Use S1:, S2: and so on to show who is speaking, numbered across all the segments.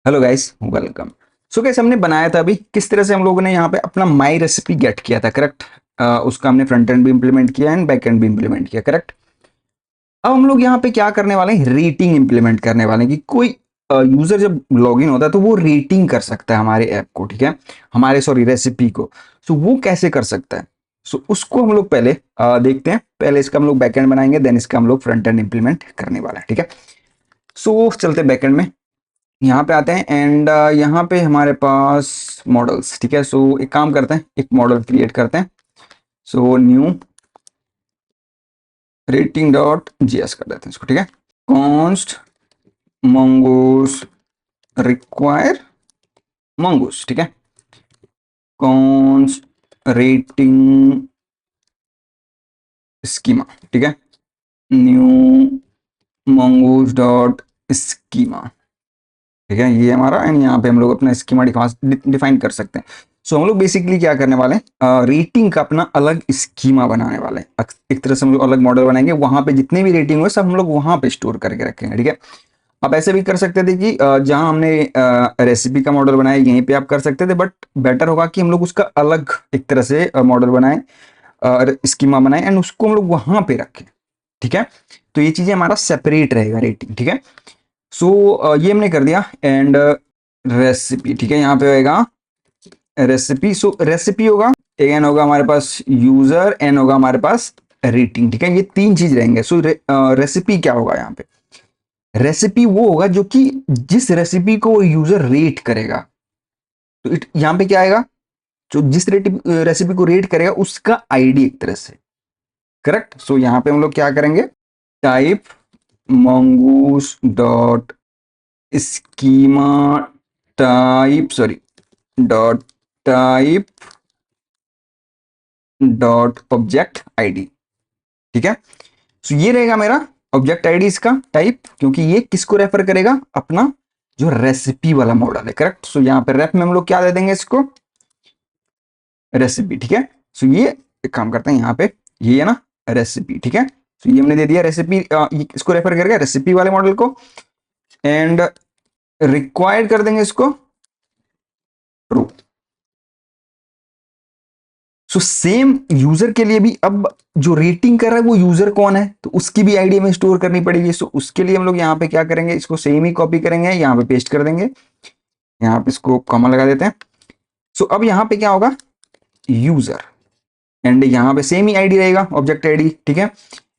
S1: Hello guys, welcome. So guys, हमने बनाया था अभी किस तरह से हम लोगों ने यहाँ पे अपना माई रेसिपी गेट किया था, करेक्ट। उसका हमने फ्रंट एंड भी इंप्लीमेंट किया एंड बैक एंड भी इंप्लीमेंट किया, करेक्ट। अब हम लोग यहाँ पे क्या करने वाले हैं, रेटिंग इंप्लीमेंट करने वाले हैं कि कोई यूजर जब लॉगिन होता है तो वो रेटिंग कर सकता है हमारे ऐप को, ठीक है, हमारे सॉरी रेसिपी को। सो वो कैसे कर सकता है, सो उसको हम लोग पहले देखते हैं। पहले इसका हम लोग बैक एंड बनाएंगे, देन इसका हम लोग फ्रंट एंड इंप्लीमेंट करने वाला है, ठीक है। सो चलते बैक एंड में, यहाँ पे आते हैं एंड यहाँ पे हमारे पास मॉडल्स, ठीक है। सो एक काम करते हैं, एक मॉडल क्रिएट करते हैं। So new rating dot GS कर देते हैं इसको, ठीक है। कॉन्स्ट मंगूस रिक्वायर मंगूस, ठीक है। कॉन्स्ट रेटिंग स्कीमा, ठीक है। न्यू मंगूस डॉट स्कीमा, ठीक है, ये हमारा। एंड यहाँ पे हम लोग अपना स्कीमा डिफाइन कर सकते हैं। सो हम लोग बेसिकली क्या करने वाले हैं, रेटिंग का अपना अलग स्कीमा बनाने वाले हैं। एक तरह से हम लोग अलग मॉडल बनाएंगे, वहां पे जितने भी रेटिंग हो सब हम लोग वहां पे स्टोर करके रखेंगे, ठीक है। आप ऐसे भी कर सकते थे कि जहां हमने रेसिपी का मॉडल बनाया यहीं पे आप कर सकते थे, बट बेटर होगा कि हम लोग उसका अलग एक तरह से मॉडल बनाएं, स्कीमा बनाएं एंड उसको हम लोग वहां पे रखें, ठीक है। तो ये चीजें हमारा सेपरेट रहेगा रेटिंग, ठीक है। सो ये हमने कर दिया एंड रेसिपी, ठीक है, यहाँ पे होगा रेसिपी। सो रेसिपी होगा, एन होगा हमारे पास यूजर, एन होगा हमारे पास रेटिंग, ठीक है। ये तीन चीज रहेंगे। सो रेसिपी क्या होगा यहाँ पे, रेसिपी वो होगा जो कि जिस रेसिपी को वो यूजर रेट करेगा। तो यहाँ पे क्या आएगा, जो जिस रेसिपी को रेट करेगा उसका आईडी एक तरह से, करेक्ट। सो यहाँ पे हम लोग क्या करेंगे, type mongoose dot schema type sorry dot type dot object ID, ठीक है। सो ये रहेगा मेरा ऑब्जेक्ट आईडी, इसका टाइप, क्योंकि ये किसको रेफर करेगा, अपना जो रेसिपी वाला मॉडल है, करेक्ट। सो यहाँ पे रेफ में हम लोग क्या दे देंगे इसको, रेसिपी, ठीक है। सो ये एक काम करते हैं, यहाँ पे ये है ना रेसिपी, ठीक है। सो ये हमने दे दिया रेसिपी, इसको रेफर करेगा रेसिपी वाले मॉडल को। एंड रिक्वायर्ड कर देंगे इसको ट्रू। सो सेम यूजर के लिए भी अब जो रेटिंग कर रहा है वो यूजर कौन है, तो उसकी भी आईडी हमें स्टोर करनी पड़ेगी। सो उसके लिए हम लोग यहाँ पे क्या करेंगे, इसको सेम ही कॉपी करेंगे, यहाँ पे पेस्ट कर देंगे, यहाँ पे इसको कॉमा लगा देते हैं। सो अब यहाँ पे क्या होगा, यूजर, एंड यहाँ पे सेम ही आईडी रहेगा, ऑब्जेक्ट आईडी, ठीक है।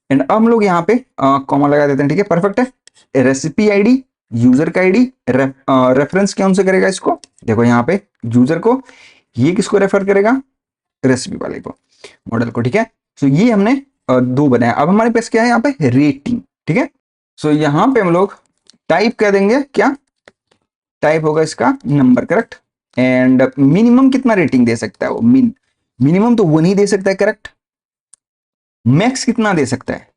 S1: एंड अब हम लोग यहाँ पे कॉमा लगा देते हैं, ठीक है, परफेक्ट है। रेसिपी आईडी, यूजर का आईडी, रेफरेंस कौन से करेगा इसको, देखो यहाँ पे यूजर को, ये किसको रेफर करेगा, रेसिपी वाले को, मॉडल को, ठीक है। सो ये हमने दो बनाया। अब हमारे पास क्या है यहाँ पे, रेटिंग, ठीक है। सो यहाँ पे हम लोग टाइप कह देंगे, क्या टाइप होगा इसका, नंबर, करेक्ट। एंड मिनिमम कितना रेटिंग दे सकता है वो, मिनिमम तो वो नहीं दे सकता है, करेक्ट। मैक्स कितना दे सकता है,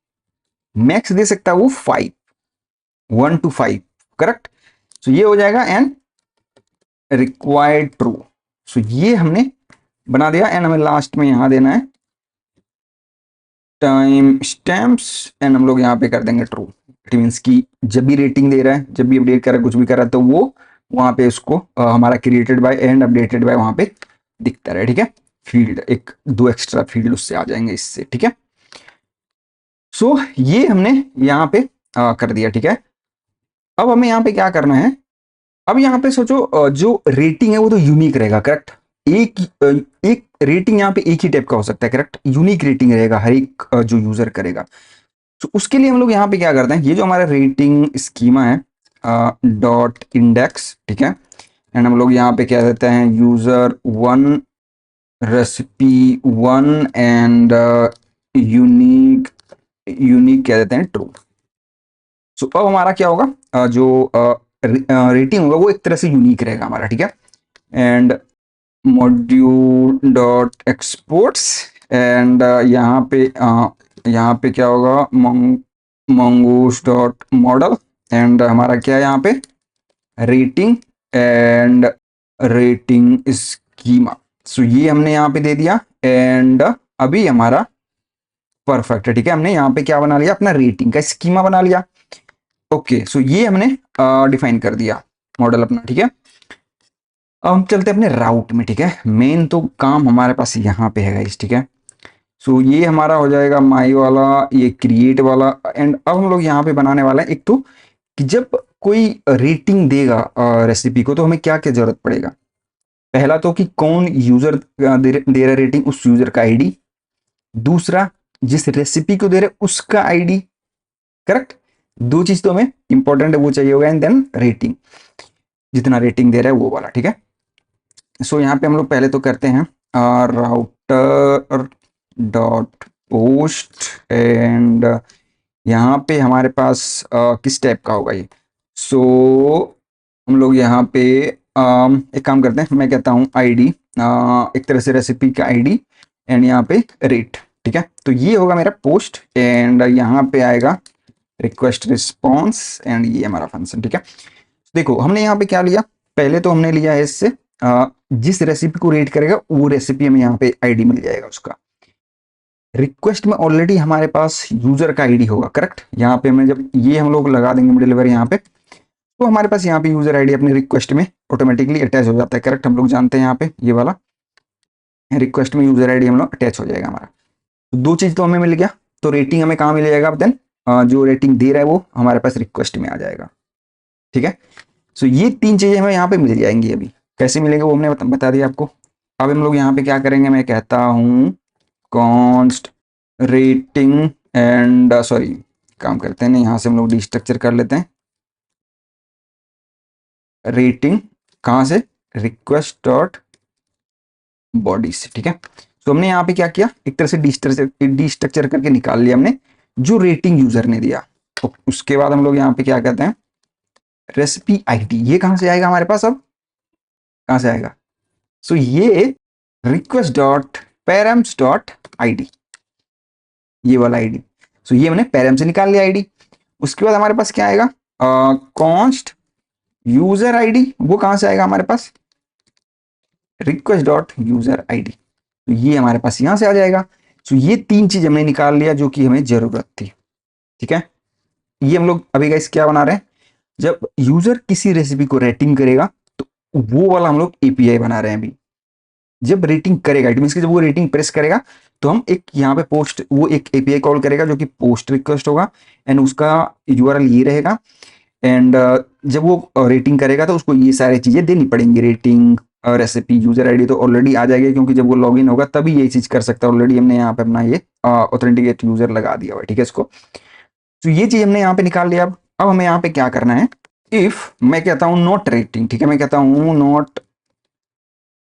S1: मैक्स दे सकता है वो 5, 1 to 5, करेक्ट। सो ये हो जाएगा एंड रिक्वायर्ड ट्रू। सो ये हमने बना दिया एंड हमें लास्ट में यहां देना है टाइम स्टैम्प्स एंड हम लोग यहाँ पे कर देंगे ट्रू। इट मीन्स की जब भी रेटिंग दे रहा है, जब भी अपडेट कर रहा है, कुछ भी कर रहा है, तो वो वहां पे उसको हमारा created by and updated by वहां पे दिखता रहे, ठीक है। फील्ड एक दो एक्स्ट्रा फील्ड उससे आ जाएंगे इससे, ठीक है। सो ये हमने यहाँ पे कर दिया, ठीक है। अब हमें यहाँ पे क्या करना है, अब यहाँ पे सोचो जो रेटिंग है वो तो यूनिक रहेगा, करेक्ट। एक रेटिंग यहाँ पे एक ही टाइप का हो सकता है, करेक्ट, यूनिक रेटिंग रहेगा हर एक जो यूजर करेगा। तो उसके लिए हम लोग यहाँ पे क्या करते हैं, ये जो हमारा रेटिंग स्कीमा है डॉट इंडेक्स, ठीक है। एंड हम लोग यहाँ पे क्या देते हैं, user 1 recipe 1 and unique unique क्या देते हैं ट्रू। सो अब हमारा क्या होगा, जो रेटिंग होगा वो एक तरह से यूनिक रहेगा हमारा, ठीक है। And module dot exports and यहाँ पे क्या होगा, मंगूस डॉट मॉडल एंड हमारा क्या है यहाँ पे, रेटिंग एंड रेटिंग स्कीमा। सो ये हमने यहाँ पे दे दिया एंड अभी हमारा परफेक्ट है, ठीक है। हमने यहाँ पे क्या बना लिया, अपना रेटिंग का स्कीमा बना लिया। ओके, सो ये हमने डिफाइन कर दिया, मॉडल अपना, ठीक है। अब हम चलते हैं अपने राउट में, ठीक है। मेन तो काम हमारे पास यहाँ पे है गाइस, ठीक है। सो ये हमारा हो जाएगा माई वाला, ये क्रिएट वाला। एंड अब हम लोग यहाँ पे बनाने वाला है एक तो, कि जब कोई रेटिंग देगा रेसिपी को, तो हमें क्या क्या जरूरत पड़ेगा। पहला तो कि कौन यूजर दे रहा रेटिंग, उस यूजर का आईडी। दूसरा, जिस रेसिपी को दे रहे उसका आईडी, करेक्ट। दो चीज तो हमें इंपॉर्टेंट है, वो चाहिए होगा। एंड देन रेटिंग, जितना रेटिंग दे रहा है वो वाला, ठीक है। सो यहाँ पे हम लोग पहले तो करते हैं राउटर डॉट पोस्ट। एंड यहाँ पे हमारे पास किस टाइप का होगा ये। सो हम लोग यहाँ पे एक काम करते हैं, मैं कहता हूँ आईडी, एक तरह से रेसिपी का आईडी। एंड यहाँ पे रेट, ठीक है। तो ये होगा मेरा पोस्ट। एंड यहाँ पे आएगा रिक्वेस्ट रिस्पॉन्स। एंड ये हमारा फंक्शन, ठीक है। देखो हमने यहाँ पे क्या लिया, पहले तो हमने लिया है इससे जिस रेसिपी को रेट करेगा वो रेसिपी हमें यहाँ पे आईडी मिल जाएगा उसका। रिक्वेस्ट में ऑलरेडी हमारे पास यूजर का आईडी होगा, करेक्ट। यहाँ पे हमें जब ये हम लोग लगा देंगे मिडलवेयर यहाँ पे, तो हमारे पास यहाँ पे यूजर आईडी अपने रिक्वेस्ट में ऑटोमेटिकली अटैच हो जाता है, करेक्ट। हम लोग जानते हैं यहाँ पे ये वाला रिक्वेस्ट में यूजर आईडी हम लोग अटैच हो जाएगा हमारा। तो दो चीज तो हमें मिल गया। तो रेटिंग हमें कहाँ मिल जाएगा देन, जो रेटिंग दे रहा है वो हमारे पास रिक्वेस्ट में आ जाएगा, ठीक है। सो ये तीन चीजें हमें यहाँ पे मिल जाएंगी। अभी कैसे मिलेंगे वो हमने बता दिया आपको। अब हम लोग यहाँ पे क्या करेंगे, मैं कहता हूँ कॉन्स्ट रेटिंग। एंड सॉरी, काम करते हैं ना, यहाँ से हम लोग डिस्ट्रक्चर कर लेते हैं। रेटिंग कहाँ से, रिक्वेस्ट डॉट बॉडी से, ठीक है। तो हमने यहाँ पे क्या किया, एक तरह से डिस्ट्रक्चर करके निकाल लिया हमने जो रेटिंग यूजर ने दिया। तो उसके बाद हम लोग यहाँ पे क्या कहते हैं, रेसिपी आईडी। ये कहाँ से आएगा हमारे पास, अब कहाँ से आएगा। सो ये request dot params dot ID, ये वाला आईडी। सो ये हमने पैरम से निकाल लिया आईडी। उसके बाद हमारे पास क्या आएगा, कॉन्स्ट यूजर आईडी। वो कहाँ से आएगा हमारे पास, रिक्वेस्ट डॉट यूजर आईडी। तो ये हमारे पास यहां से आ जाएगा। सो ये तीन चीज हमने निकाल लिया जो कि हमें जरूरत थी, ठीक है। ये हम लोग अभी गाइस क्या बना रहे हैं, जब यूजर किसी रेसिपी को रेटिंग करेगा तो वो वाला हम लोग एपीआई बना रहे हैं अभी। जब रेटिंग करेगा, इट मीन जब वो रेटिंग प्रेस करेगा तो हम एक यहाँ पे पोस्ट, वो एक एपीआई कॉल करेगा जो कि पोस्ट रिक्वेस्ट होगा। एंड उसका यूआरएल ये रहेगा। एंड जब वो रेटिंग करेगा तो उसको ये सारी चीजें देनी पड़ेंगी, रेटिंग, रेसिपी, यूजर आईडी तो ऑलरेडी आ जाएगी, क्योंकि जब वो लॉगिन होगा तभी ये चीज कर सकता है। ऑलरेडी हमने यहाँ पे अपना ये ऑथेंटिकेट यूजर लगा दिया हुआ है, ठीक है इसको। तो ये चीज हमने यहाँ पे निकाल लिया। अब हमें यहाँ पे क्या करना है, इफ मैं कहता हूँ नॉट रेटिंग, ठीक है। मैं कहता हूँ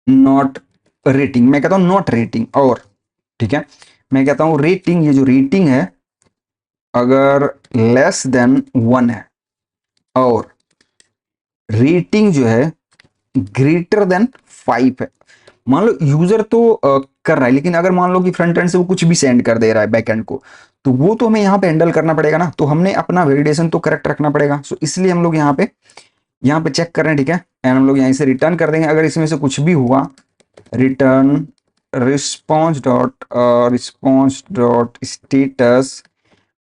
S1: नॉट रेटिंग, मैं कहता हूँ नॉट रेटिंग, और ठीक है मैं कहता हूँ रेटिंग। ये जो रेटिंग है अगर लेस देन 1 है, और रेटिंग जो है ग्रेटर देन 5 है। मान लो यूजर तो कर रहा है, लेकिन अगर मान लो कि फ्रंट एंड से वो कुछ भी सेंड कर दे रहा है बैक एंड को, तो वो तो हमें यहाँ पे हैंडल करना पड़ेगा ना। तो हमने अपना वैलिडेशन तो करेक्ट रखना पड़ेगा। सो इसलिए हम लोग यहाँ पे चेक कर रहे हैं, ठीक है। एंड हम लोग यहाँ से रिटर्न कर देंगे अगर इसमें से कुछ भी हुआ, return response dot status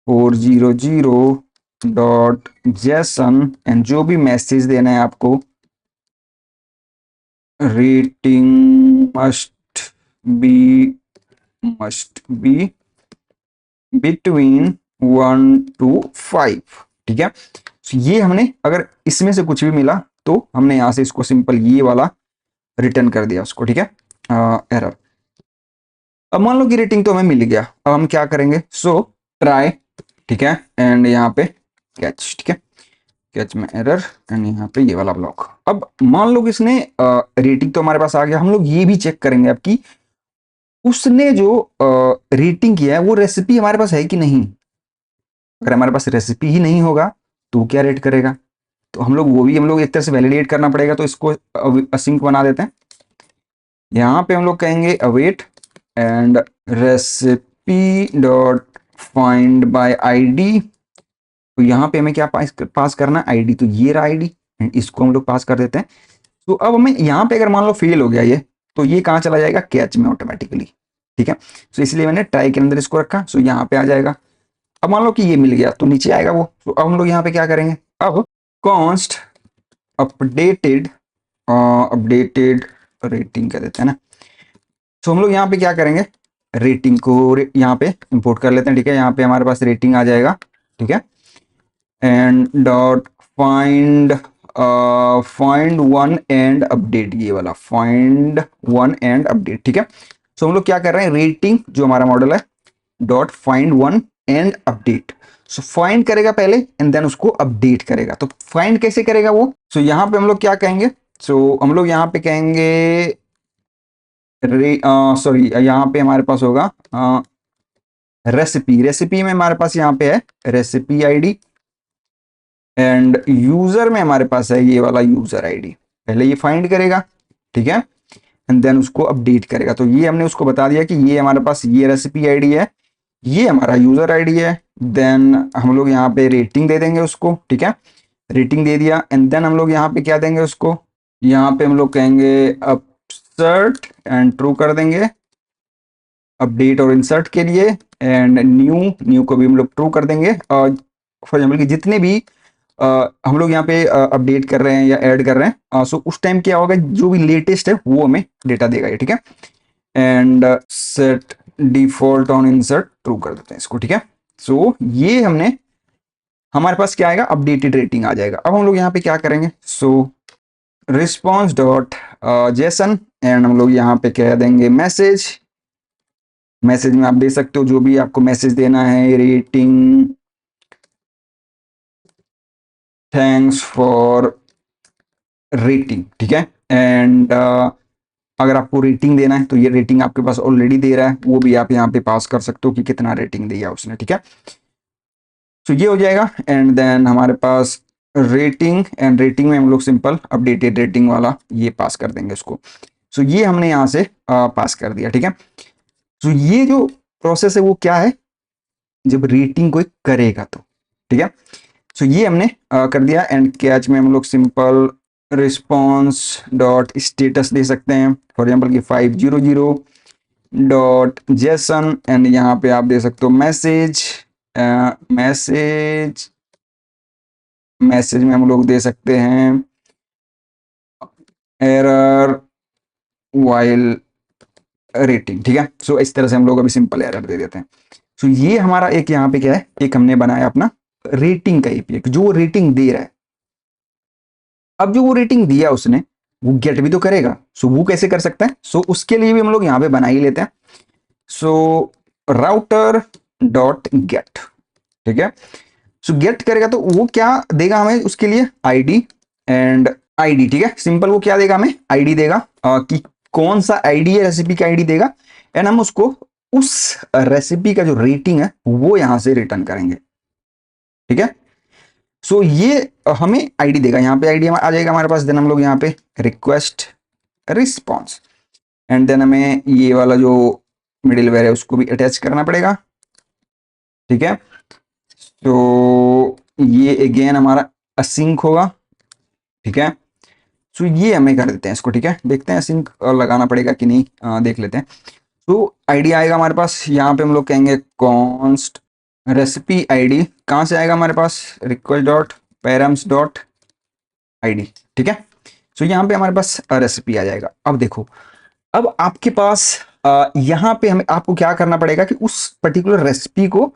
S1: 400 dot JSON. And जो भी मैसेज देना है आपको, rating must be between 1 to 5, ठीक है। तो ये हमने अगर इसमें से कुछ भी मिला तो हमने यहां से इसको सिंपल ये वाला रिटर्न कर दिया उसको, ठीक है, एरर। अब मान लो कि रेटिंग तो हमें मिल गया। अब हम क्या करेंगे, सो ट्राई, ठीक है। एंड यहाँ पे कैच, ठीक है, कैच में एरर। एंड यहाँ पे ये वाला ब्लॉक। अब मान लो कि इसने रेटिंग तो हमारे पास आ गया। हम लोग ये भी चेक करेंगे अब कि उसने जो रेटिंग किया है वो रेसिपी हमारे पास है कि नहीं। अगर हमारे पास रेसिपी ही नहीं होगा तो क्या रेट करेगा, तो हम लोग एक तरह से वैलिडेट करना पड़ेगा। तो इसको असिंक बना देते हैं। यहाँ पे हम लोग कहेंगे await and recipe dot find by ID. तो यहाँ पे हमें क्या पास करना है, आईडी। तो ये रहा आईडी, इसको हम लोग पास कर देते हैं। तो अब हमें यहाँ पे अगर मान लो फेल हो गया ये, तो ये कहाँ चला जाएगा, कैच में ऑटोमेटिकली, ठीक है। तो इसलिए मैंने ट्राई के अंदर इसको रखा। सो यहाँ पे आ जाएगा। अब मान लो कि ये मिल गया तो नीचे आएगा वो। तो अब हम लोग यहाँ पे क्या करेंगे, अब कॉन्स्ट अपडेटेड अपडेटेड रेटिंग कर देते हैं ना। तो हम लोग यहाँ पे क्या करेंगे, रेटिंग को यहाँ पे इंपोर्ट कर लेते हैं, ठीक है। यहाँ पे हमारे पास रेटिंग आ जाएगा, ठीक है। And dot find find one and update, ये वाला फाइंड वन एंड अपडेट, ठीक है। सो हम लोग क्या कर रहे हैं, रेटिंग जो हमारा मॉडल है dot find one and update. So find करेगा पहले एंड देन उसको अपडेट करेगा। तो फाइंड कैसे करेगा वो, सो यहाँ पे हम लोग क्या कहेंगे, सो हम लोग यहाँ पे कहेंगे सॉरी यहाँ पे हमारे पास होगा रेसिपी। रेसिपी में हमारे पास यहाँ पे है रेसिपी आईडी, एंड यूजर में हमारे पास है ये वाला यूजर आईडी। पहले ये फाइंड करेगा, ठीक है, एंड देन उसको अपडेट करेगा। तो ये हमने उसको बता दिया कि ये हमारे पास ये रेसिपी आईडी है, ये हमारा यूजर आईडी है। देन हम लोग यहाँ पे रेटिंग दे देंगे उसको, ठीक है। रेटिंग दे दिया एंड देन हम लोग यहाँ पे क्या देंगे उसको, यहाँ पे हम लोग कहेंगे अपसर्ट एंड ट्रू कर देंगे अपडेट और इंसर्ट के लिए। एंड न्यू, न्यू को भी हम लोग ट्रू कर देंगे। फॉर एग्जाम्पल कि जितने भी हम लोग यहाँ पे अपडेट कर रहे हैं या ऐड कर रहे हैं, सो उस टाइम क्या होगा, जो भी लेटेस्ट है वो हमें डेटा देगा ये, ठीक है। And set default on insert true कर देते हैं इसको, ठीक है। सो ये हमने, हमारे पास क्या आएगा, अपडेटेड रेटिंग आ जाएगा। अब हम लोग यहाँ पे क्या करेंगे, सो रिस्पॉन्स डॉट जेसन एंड हम लोग यहाँ पे कह देंगे मैसेज। मैसेज में आप दे सकते हो जो भी आपको मैसेज देना है, रेटिंग, थैंक्स फॉर रेटिंग, ठीक है। एंड अगर आपको रेटिंग देना है तो ये रेटिंग आपके पास ऑलरेडी दे रहा है, वो भी आप यहाँ पे पास कर सकते हो कि कितना रेटिंग दिया उसने, ठीक है। तो ये हो जाएगा एंड देन हमारे पास रेटिंग, एंड रेटिंग में हम लोग सिंपल अपडेटेड रेटिंग वाला ये पास कर देंगे उसको। सो ये हमने यहाँ से पास कर दिया, ठीक है। सो ये जो प्रोसेस है वो क्या है, जब रेटिंग कोई करेगा तो, ठीक है। सो ये हमने कर दिया एंड कैच में हम लोग सिंपल रिस्पॉन्स डॉट स्टेटस दे सकते हैं, फॉर एग्जाम्पल कि 500 डॉट जेसन एंड यहाँ पे आप दे सकते हो मैसेज। मैसेज मैसेज में हम लोग दे सकते हैं एरर वाइल रेटिंग, ठीक है। सो इस तरह से हम लोग अभी सिंपल एरर दे देते हैं। सो ये हमारा एक यहाँ पे क्या है, एक हमने बनाया अपना रेटिंग का एपीआई जो रेटिंग दे रहा है। अब जो वो रेटिंग दिया उसने, वो गेट भी तो करेगा। सो वो कैसे कर सकता है, सो उसके लिए भी हम लोग यहाँ पे बना ही लेते हैं। सो राउटर डॉट गेट, ठीक है। सो गेट करेगा तो वो क्या देगा हमें, उसके लिए आईडी एंड आईडी, ठीक है। सिंपल वो क्या देगा, हमें आईडी देगा कि कौन सा आईडी है, रेसिपी का आईडी देगा एंड हम उसको उस रेसिपी का जो रेटिंग है वो यहां से रिटर्न करेंगे, ठीक है। सो ये हमें आईडी देगा, यहाँ पे आईडी आ जाएगा हमारे पास। देन हम लोग यहाँ पे रिक्वेस्ट रिस्पॉन्स एंड देन हमें ये वाला जो मिडिलवेयर है उसको भी अटैच करना पड़ेगा, ठीक है। तो ये अगेन हमारा असिंक होगा, ठीक है। सो ये हमें कर देते हैं इसको, ठीक है। देखते हैं असिंक लगाना पड़ेगा कि नहीं, देख लेते हैं। तो आईडी आएगा हमारे पास, यहाँ पे हम लोग कहेंगे कॉन्स्ट रेसिपी आईडी, कहाँ से आएगा हमारे पास, request dot params dot ID, ठीक है। सो यहाँ पे हमारे पास रेसिपी आ जाएगा। अब देखो, अब आपके पास यहाँ पे हमें आपको क्या करना पड़ेगा कि उस पर्टिकुलर रेसिपी को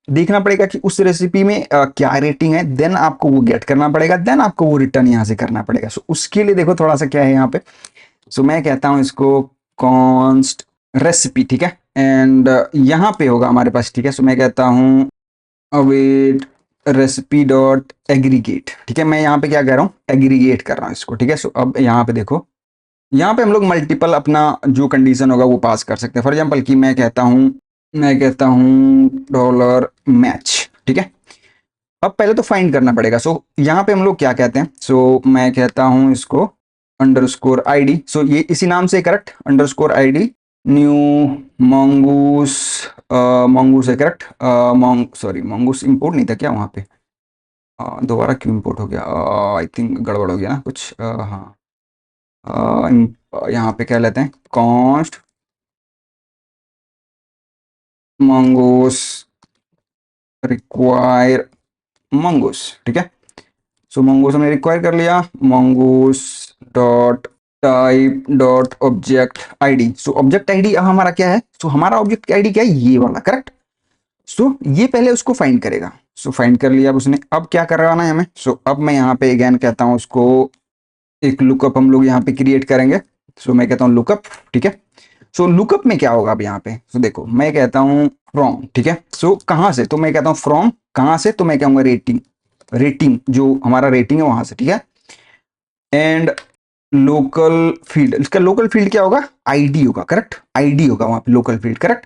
S1: देखना पड़ेगा कि उस रेसिपी में क्या रेटिंग है, देन आपको वो गेट करना पड़ेगा, देन आपको वो रिटर्न यहाँ से करना पड़ेगा। सो उसके लिए देखो थोड़ा सा क्या है यहाँ पे। सो मैं कहता हूँ इसको कॉन्स्ट रेसिपी, ठीक है। एंड यहाँ पे होगा हमारे पास, ठीक है। सो मैं कहता हूँ अवेट रेसिपी डॉट एग्रीगेट, ठीक है। मैं यहाँ पे क्या कह रहा हूँ, एग्रीगेट कर रहा हूँ इसको, ठीक है। सो अब यहाँ पे देखो, यहाँ पे हम लोग मल्टीपल अपना जो कंडीशन होगा वो पास कर सकते हैं। फॉर एग्जाम्पल कि मैं कहता हूँ डॉलर मैच, ठीक है। अब पहले तो फाइंड करना पड़ेगा। सो यहाँ पे हम लोग क्या कहते हैं, सो मैं कहता हूँ इसको अंडरस्कोर आईडी। सो ये इसी नाम से correct, underscore ID new mongoose, mongoose है करेक्ट। सॉरी मंगूस इंपोर्ट नहीं था क्या वहाँ पे, दोबारा क्यों इंपोर्ट हो गया, आई थिंक गड़बड़ हो गया ना कुछ। हाँ, यहाँ पे क्या लेते हैं, कॉन्स्ट मंगूस रिक्वायर मंगूस, ठीक है। सो mongoose हमने रिक्वायर कर लिया, mongoose dot type dot object ID. So object ID अब हमारा क्या है, सो हमारा ऑब्जेक्ट आईडी क्या है, ये वाला, करेक्ट। सो ये पहले उसको फाइंड करेगा। सो फाइंड कर लिया अब उसने, अब क्या करवाना है हमें। सो अब मैं यहाँ पे अगेन कहता हूँ उसको, एक लुकअप हम लोग यहाँ पे क्रिएट करेंगे। सो मैं कहता हूँ लुकअप, ठीक है। सो लुकअप में क्या होगा अब यहाँ पे, सो देखो मैं कहता हूँ फ्रॉम, ठीक है। सो कहाँ से, तो मैं कहता हूँ फ्रॉम, कहाँ से, तो मैं कहूँगा रेटिंग, रेटिंग जो हमारा रेटिंग है वहां से, ठीक है। एंड लोकल फील्ड, इसका लोकल फील्ड क्या होगा, आईडी होगा, करेक्ट, आईडी होगा वहां पे local field, correct.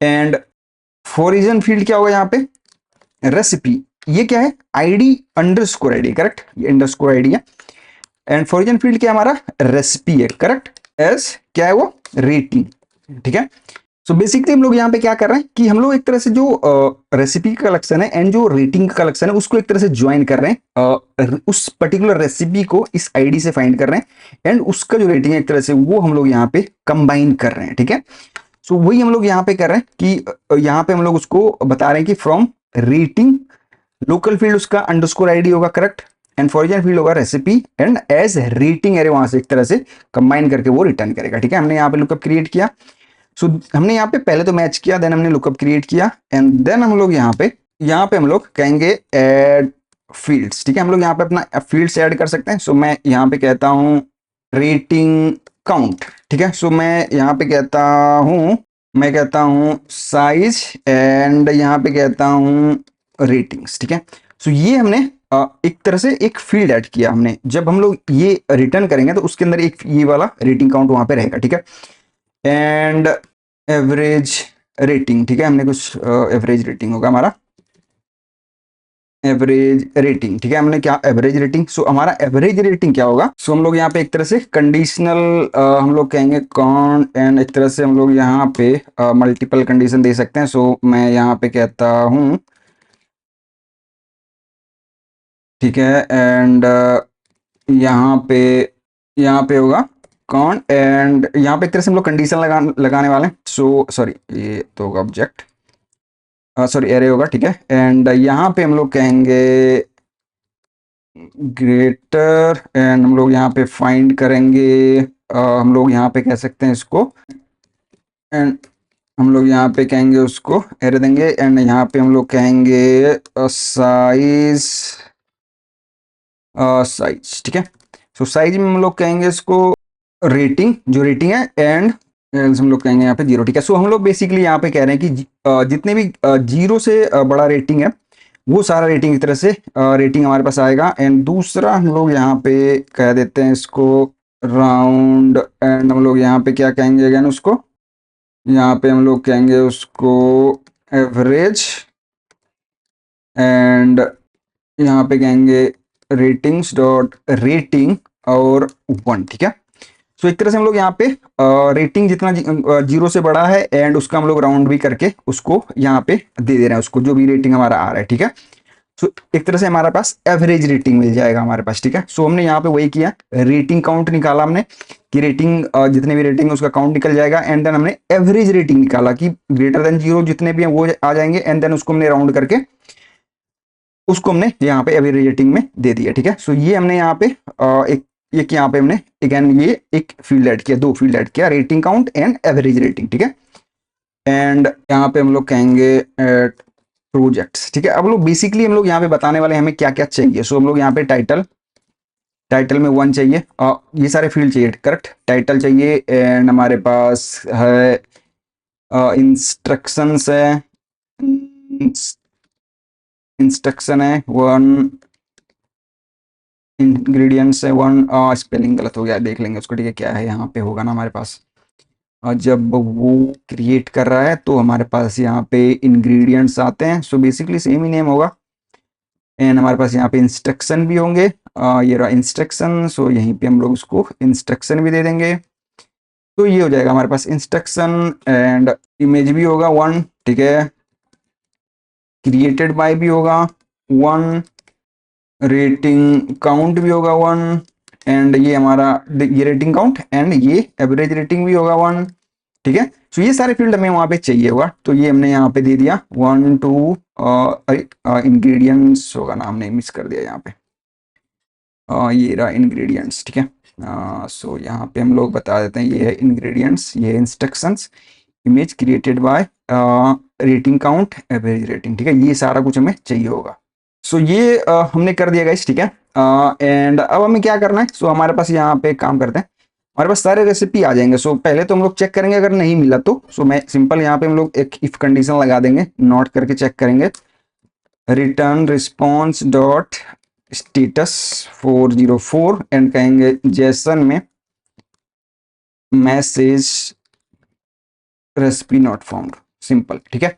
S1: And foreign field क्या होगा यहाँ पे, रेसिपी, ये क्या है, आईडी अंडरस्कोर आईडी, करेक्ट, ये अंडरस्कोर आईडी है। एंड फॉरिजन फील्ड क्या है हमारा, रेसिपी है, करेक्ट। एस क्या है वो, रेटिंग, ठीक है। सो बेसिकली हम लोग यहाँ पे क्या कर रहे हैं कि हम लोग एक तरह से जो रेसिपी का कलेक्शन है एंड जो रेटिंग का कलेक्शन है उसको एक तरह से ज्वाइन कर रहे हैं, उस पर्टिकुलर रेसिपी को इस आईडी से फाइंड कर रहे हैं एंड उसका जो रेटिंग है एक तरह से वो हम लोग यहाँ पे कंबाइन कर रहे हैं, ठीक है। सो वही हम लोग यहाँ पे कर रहे हैं कि यहाँ पे हम लोग उसको बता रहे हैं कि फ्रॉम रेटिंग, लोकल फील्ड उसका अंडरस्कोर आईडी होगा, करेक्ट। एंड फॉरिजन फील्ड होगा recipe and as rating array वहां से एक तरह से कंबाइन करके वो रिटर्न करेगा, ठीक है। हमने यहाँ पे लुकअप क्रिएट किया। सो हमने यहाँ पे पहले तो मैच किया, देन हमने लुकअप क्रिएट किया एंड देन हम लोग यहाँ पे हम लोग कहेंगे ऐड फील्ड्स, ठीक है। हम लोग यहाँ पे अपना फील्ड्स ऐड कर सकते हैं। सो मैं यहाँ पे कहता हूँ रेटिंग काउंट, ठीक है। सो मैं यहाँ पे कहता हूँ, मैं कहता हूँ साइज एंड यहाँ पे कहता हूँ रेटिंग्स, ठीक है। सो ये हमने एक तरह से एक फील्ड ऐड किया हमने। जब हम लोग ये रिटर्न करेंगे तो उसके अंदर एक ये वाला रेटिंग काउंट वहां पे रहेगा, ठीक है। एंड एवरेज रेटिंग, ठीक है, हमने कुछ एवरेज रेटिंग होगा हमारा, एवरेज रेटिंग, ठीक है। हमने क्या, एवरेज रेटिंग। सो हमारा एवरेज रेटिंग क्या होगा, सो हम लोग यहाँ पे एक तरह से कंडीशनल हम लोग कहेंगे कॉन एंड एक तरह से हम लोग यहाँ पे मल्टीपल कंडीशन दे सकते हैं। सो मैं यहाँ पे कहता हूँ, ठीक है। एंड यहाँ पे होगा कौन एंड यहाँ पे एक तरह से हम लोग कंडीशन लगाने वाले हैं। सो सॉरी, ये तो होगा ऑब्जेक्ट, सॉरी एरे होगा, ठीक है। एंड यहाँ पे हम लोग कहेंगे ग्रेटर एंड हम लोग यहाँ पे फाइंड करेंगे, हम लोग यहाँ पे कह सकते हैं इसको, एंड हम लोग यहाँ पे कहेंगे उसको एरे देंगे एंड यहाँ पे हम लोग कहेंगे साइज, साइज, ठीक है। सो साइज में हम लोग कहेंगे इसको रेटिंग, जो रेटिंग है एंड हम लोग कहेंगे यहाँ पे 0, ठीक है। सो हम लोग बेसिकली यहाँ पे कह रहे हैं कि जितने भी 0 से बड़ा रेटिंग है वो सारा रेटिंग एक तरह से रेटिंग हमारे पास आएगा। एंड दूसरा हम लोग यहाँ पे कह देते हैं इसको राउंड एंड हम लोग यहाँ पे क्या कहेंगे अगेन उसको, यहाँ पे हम लोग कहेंगे उसको एवरेज एंड यहाँ पे कहेंगे रेटिंग्स डॉट रेटिंग और 1, ठीक है। सो एक तरह से हम लोग यहाँ पे रेटिंग जितना 0 से बड़ा है एंड उसका हम लोग राउंड भी करके उसको यहाँ पे दे दे रहे हैं उसको, जो भी रेटिंग हमारा आ रहा है, ठीक है। सो एक तरह से हमारे पास एवरेज रेटिंग मिल जाएगा हमारे पास, ठीक है। सो हमने यहाँ पे वही किया, रेटिंग काउंट निकाला हमने कि रेटिंग जितने भी रेटिंग उसका काउंट निकल जाएगा एंड देन हमने एवरेज रेटिंग निकाला कि ग्रेटर देन 0 जितने भी हैं वो आ जाएंगे एंड देन उसको हमने राउंड करके उसको हमने यहाँ पे एवरेज रेटिंग में दे दिया, ठीक है। सो ये हमने यहाँ पे एक यहाँ पे हमने अगेन ये एक फील्ड ऐड किया, 2 फील्ड ऐड किया, rating count and average rating, ठीक है। एंड यहाँ पे हम लोग कहेंगे प्रोजेक्ट्स, ठीक है। अब लोग बेसिकली हम लोग यहाँ पे बताने वाले हमें क्या क्या चाहिए। सो हम लोग यहाँ पे टाइटल में 1 चाहिए, ये सारे फील्ड चाहिए, करेक्ट। टाइटल चाहिए एंड हमारे पास है इंस्ट्रक्शंस है, इंस्ट्रक्शन है 1, इंग्रेडिएंट्स है 1, स्पेलिंग गलत हो गया, देख लेंगे उसको, ठीक है। क्या है यहाँ पे होगा ना हमारे पास, जब वो क्रिएट कर रहा है तो हमारे पास यहाँ पे इंग्रेडिएंट्स आते हैं। सो बेसिकली सेम ही नेम होगा एंड हमारे पास यहाँ पे इंस्ट्रक्शन भी होंगे, ये रहा इंस्ट्रक्शन। सो यहीं पे हम लोग उसको इंस्ट्रक्शन भी दे देंगे, तो ये हो जाएगा हमारे पास इंस्ट्रक्शन। एंड इमेज भी होगा 1, ठीक है। क्रिएटेड बाय भी होगा 1, रेटिंग काउंट भी होगा 1 एंड ये हमारा ये रेटिंग काउंट एंड ये एवरेज रेटिंग भी होगा 1, ठीक है। सो ये सारे फील्ड हमें वहां पे चाहिए होगा, तो ये हमने यहाँ पे दे दिया 1 2 इंग्रेडिएंट्स होगा ना, हमने मिस कर दिया यहाँ पे, ये रहा इंग्रेडिएंट्स, ठीक है। सो यहाँ पे हम लोग बता देते हैं, ये है इंग्रेडिएंट्स, ये है instructions, image created by, rating count, average rating, ठीक है। ये सारा कुछ हमें चाहिए होगा। सो ये हमने कर दिया गाइस, ठीक है। एंड अब हमें क्या करना है, सो हमारे पास यहाँ पे काम करते हैं, हमारे पास सारे रेसिपी आ जाएंगे। सो पहले तो हम लोग चेक करेंगे, अगर नहीं मिला तो सो मैं सिंपल यहाँ पे हम लोग एक इफ कंडीशन लगा देंगे, नोट करके चेक करेंगे, return response dot status 404 and कहेंगे जेसन में message recipe not found, simple, ठीक है।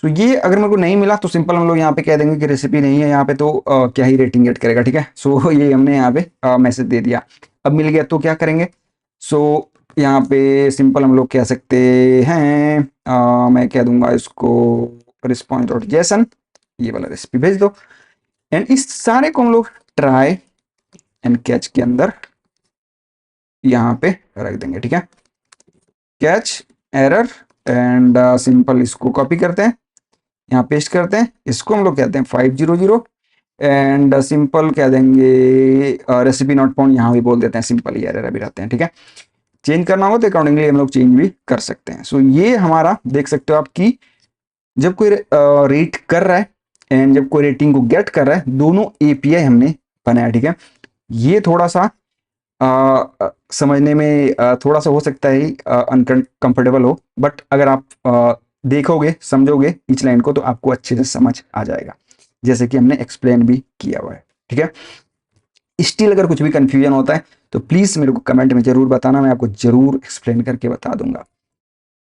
S1: तो ये अगर मेरे को नहीं मिला तो सिंपल हम लोग यहाँ पे कह देंगे कि रेसिपी नहीं है यहाँ पे, तो क्या ही रेटिंग गेट करेगा, ठीक है। सो ये हमने यहाँ पे मैसेज दे दिया। अब मिल गया तो क्या करेंगे, सो यहाँ पे सिंपल हम लोग कह सकते हैं, मैं कह दूंगा इसको रिस्पॉन्स डॉट जेसन, ये वाला रेसिपी भेज दो। एंड इस सारे को हम लोग ट्राई एंड कैच के अंदर यहाँ पे रख देंगे, ठीक है। कैच एरर एंड सिंपल इसको कॉपी करते हैं, यहाँ पेस्ट करते हैं, इसको हम लोग कहते हैं 500 एंड सिंपल कह देंगे रेसिपी नॉट फाउंड, यहाँ भी बोल देते हैं, सिंपल ही एरर अभी रहते हैं, ठीक है। चेंज करना हो तो अकॉर्डिंगली हम लोग चेंज भी कर सकते हैं। सो ये हमारा देख सकते हो आप कि जब कोई रेट कर रहा है एंड जब कोई रेटिंग को गेट कर रहा है, दोनों एपीआई हमने बनाया, ठीक है। ये थोड़ा सा समझने में थोड़ा सा हो सकता है अनकंफर्टेबल हो, बट अगर आप देखोगे समझोगे ईच लाइन को तो आपको अच्छे से समझ आ जाएगा, जैसे कि हमने एक्सप्लेन भी किया हुआ है, ठीक है। स्टिल अगर कुछ भी कंफ्यूजन होता है तो प्लीज मेरे को कमेंट में जरूर बताना, मैं आपको जरूर एक्सप्लेन करके बता दूंगा।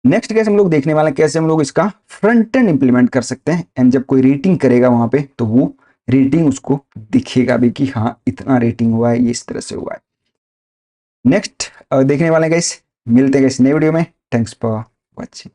S1: नेक्स्ट केस हम लोग देखने वाले हैं कैसे हम लोग इसका फ्रंट एंड इंप्लीमेंट कर सकते हैं, एंड जब कोई रेटिंग करेगा वहां पे तो वो रेटिंग उसको दिखेगा भी कि हाँ इतना रेटिंग हुआ है, ये इस तरह से हुआ है। नेक्स्ट देखने वाले हैं गाइस, मिलते हैं गाइस नए वीडियो में। Thanks for watching.